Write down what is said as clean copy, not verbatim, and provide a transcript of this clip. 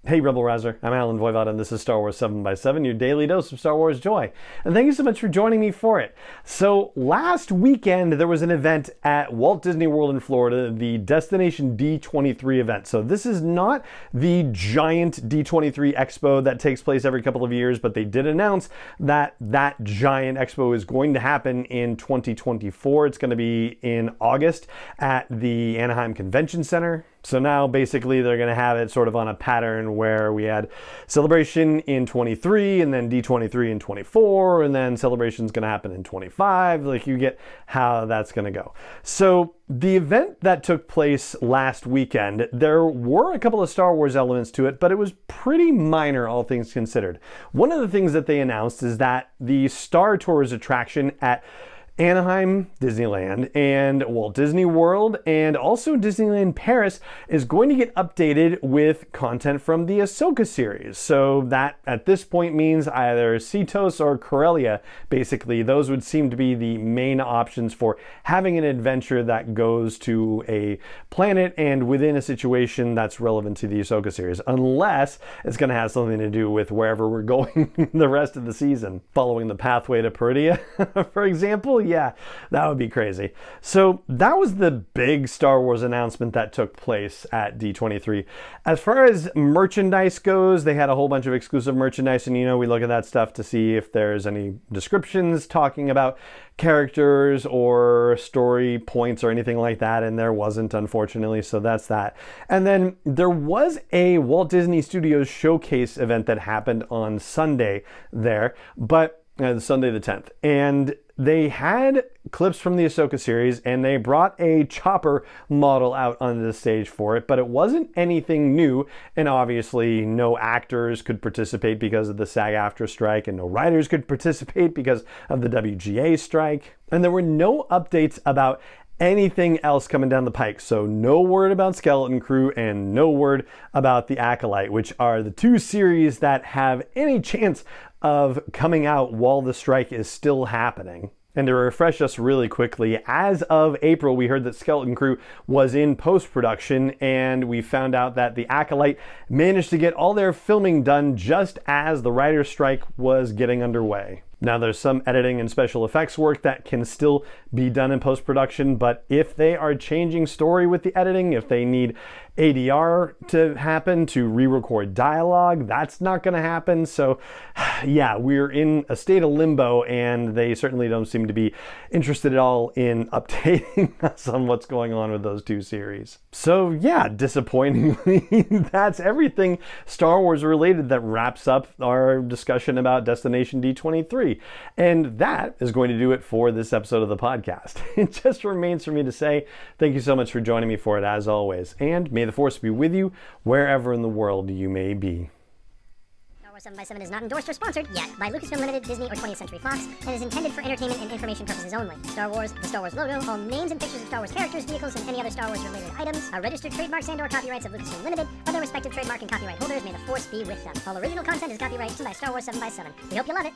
Hey Rebel Rouser, I'm Alan Voivod and this is Star Wars 7x7, your daily dose of Star Wars joy. And thank you so much for joining me for it. So last weekend there was an event at Walt Disney World in Florida, the Destination D23 event. So this is not the giant D23 expo that takes place every couple of years, but they did announce that that giant expo is going to happen in 2024. It's going to be in August at the Anaheim Convention Center. So now basically they're going to have it sort of on a pattern where we had Celebration in 23 and then D23 in 24 and then Celebration's going to happen in 25. Like, you get how that's going to go. So the event that took place last weekend, there were a couple of Star Wars elements to it, but it was pretty minor, all things considered. One of the things that they announced is that the Star Tours attraction at Anaheim Disneyland and Walt Disney World and also Disneyland Paris is going to get updated with content from the Ahsoka series. So that at this point means either Cetos or Corellia. Basically, those would seem to be the main options for having an adventure that goes to a planet and within a situation that's relevant to the Ahsoka series, unless it's going to have something to do with wherever we're going the rest of the season. Following the pathway to Peridea, for example. Yeah, that would be crazy. So that was the big Star Wars announcement that took place at D23. As far as merchandise goes, they had a whole bunch of exclusive merchandise, and we look at that stuff to see if there's any descriptions talking about characters or story points or anything like that, and there wasn't, unfortunately, so that's that. And then there was a Walt Disney Studios showcase event that happened on Sunday there, but Sunday the 10th, and they had clips from the Ahsoka series and they brought a chopper model out onto the stage for it, but it wasn't anything new, and obviously no actors could participate because of the SAG-AFTRA strike, and no writers could participate because of the WGA strike, and there were no updates about anything else coming down the pike. So no word about Skeleton Crew and no word about the Acolyte, which are the two series that have any chance of coming out while the strike is still happening. And to refresh us really quickly, as of April, we heard that Skeleton Crew was in post-production, and we found out that the Acolyte managed to get all their filming done just as the writer's strike was getting underway. Now, there's some editing and special effects work that can still be done in post-production, but if they are changing story with the editing, if they need ADR to happen to re-record dialogue, that's not going to happen. So yeah, we're in a state of limbo, and they certainly don't seem to be interested at all in updating us on what's going on with those two series. So yeah, disappointingly, that's everything Star Wars related that wraps up our discussion about Destination D23. And that is going to do it for this episode of the podcast. It just remains for me to say thank you so much for joining me for it, as always, and may the Force be with you wherever in the world you may be. Star Wars 7x7 is not endorsed or sponsored yet by Lucasfilm Limited, Disney, or 20th Century Fox, and is intended for entertainment and information purposes only. Star Wars, the Star Wars logo, all names and pictures of Star Wars characters, vehicles, and any other Star Wars related items are registered trademarks and/or copyrights of Lucasfilm Limited or their respective trademark and copyright holders. May the Force be with them. All original content is copyright by Star Wars 7x7. We hope you love it.